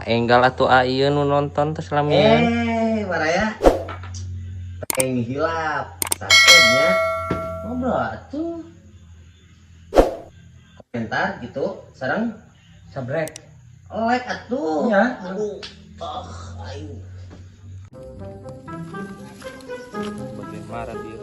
Enggal atuh ieu nu nonton teh selamian. Maraya. Ini hilap. Sakitnya. Ngobrol atuh. Komentar gitu, sareng Sabrek. like atuh. Ya. Aduh. Ayo. Bagaimana dia?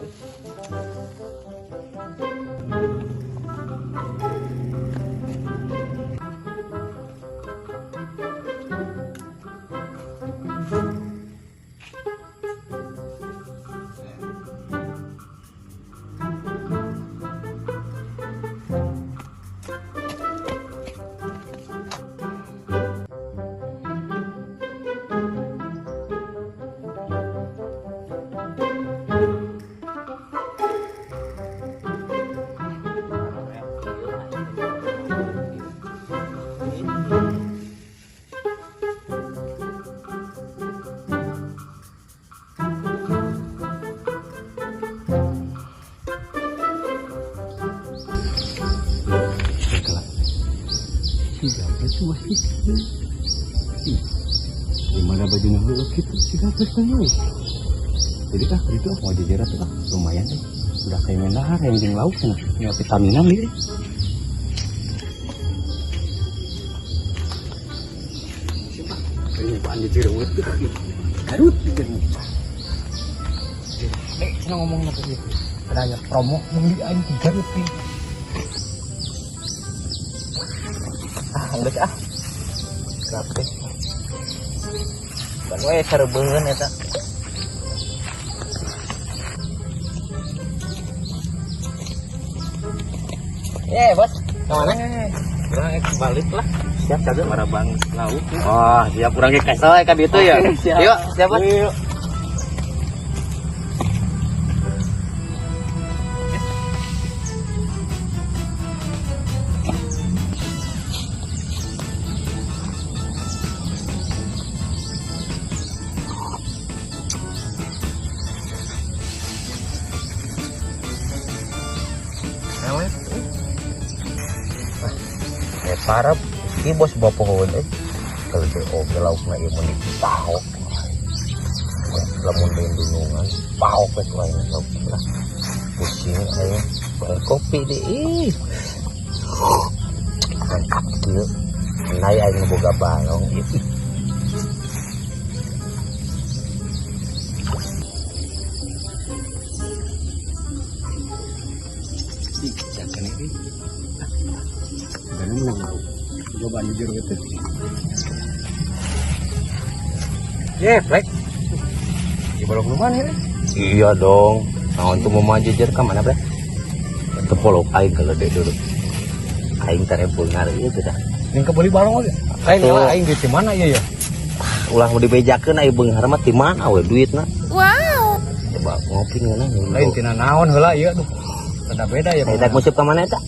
Gimana bajunya lu gitu si gapres kan lu. Jadi itu mau jajar tuh lumayan deh. Udah kayak main lahar yang lauk sana. Ya vitaminan nih. Siapa? Kayaknya Pak Andi Jero itu. Garut gitu. Nek senang ngomong apa sih? Ada promo mengli aing 3 rupiah. Geus ah. Gapres. Ban we serbeun eta. Bos. Kemana? Kurang balik lah. Siap kagak marabang lauk. Wah, siap kurang ge kasih ka ditu ya. Yuk, siap Bos. Yuk. Parap si bos bawa pohon kalau dia oke lauknya ieu mun dipahok lamun deui dunungan pahok we lain lauk lah pusing aya kopi deui mantap kieu nai aing boga balong Jangan ini. Dan menang lauk. Coba jujur gitu. Plek Di balok lumayan ya. iya dong naon tuh mau jajar ka mana Plek teu polok aing kalau dek dulu aing tarempul ngari ieu teh dah Yang kebeli balong aja. Lain Atuh. lah aing di mana ya ya? ulah mau dibejakeun aya beunghar mah ti mana we duitna coba ngopi ngeunah Lain tina naon heula ieu tuh. Beda-beda ya. Edak musip ka mana eta?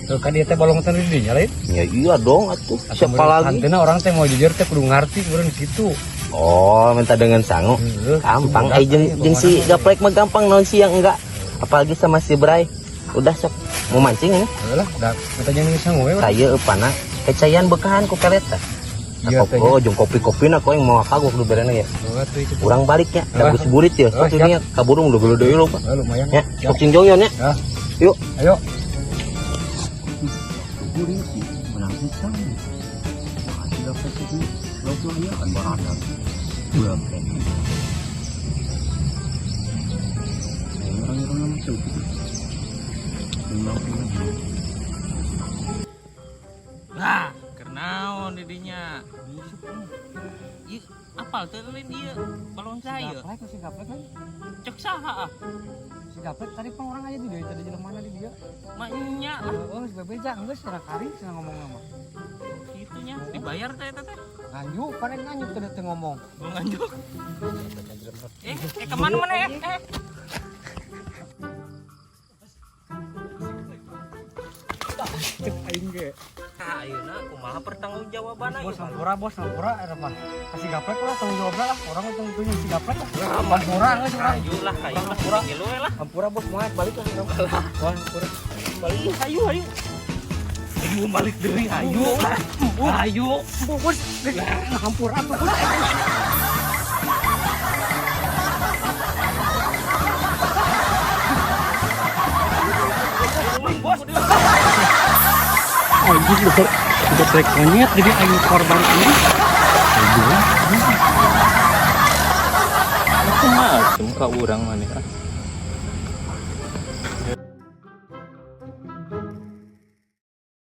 Tuh kan dia teh balong teh di dinya lain. Ya iya dong atuh. Siapa lagi? Antena orang teh mau jujur teh kudu ngarti urang gitu. Oh, minta dengan sangu. Gampang. Jeung si Gaplek mah gampang naon sih yang enggak. Apalagi sama si Bray. Udah sok mau mancing ini. Heula, da kita jeung sangu we. Saya eupana kecayan bekahan ku pelet teh. Iya teh. Oh, jeung kopi-kopina kok yang mau kagok du berena ya. Urang baliknya, da geus burit ya. Oh, Sok ini kaburu udah gede deui lo, Pak. Lumayan. Ya, sok cinjongyon ya. Ya. Yuk. Ayo. Gurih sih, menang pisang. Nah, sudah pasti sih. Lauk-lauknya kan barang. Dua kan. Orang-orang masuk. Nah, kenaon didinya. Ieu apal teh lain ieu balon saya. Gaplek si gaplek kan. Cek saha ah? Si gaplek tadi pun orang aja di dia tadi jalan mana di dia. Maknya lah Oh, si bebeja geus secara kari cenah ngomong nama. gitunya dibayar teh eta teh. Nganjuk, paling nganjuk teh ngomong. Mau nganjuk. Kemana mana Aing ge. Nah, ayeuna kumaha pertanggungjawabanna Bos sampura era mah. Kasih gaplek lah tanggung jawab lah. Orang itu tentunya si gaplek lah. Sampura geus urang. Ayo lah, kieu lah. Sampura bos moal balik lah. Wah, sampura. Balik, ayo. Ayo balik deui ayo. Ayo. Bos, ngahampur apa bos? Anjing udah trek monyet jadi ayo korban ini. Aku macem ka urang maneh.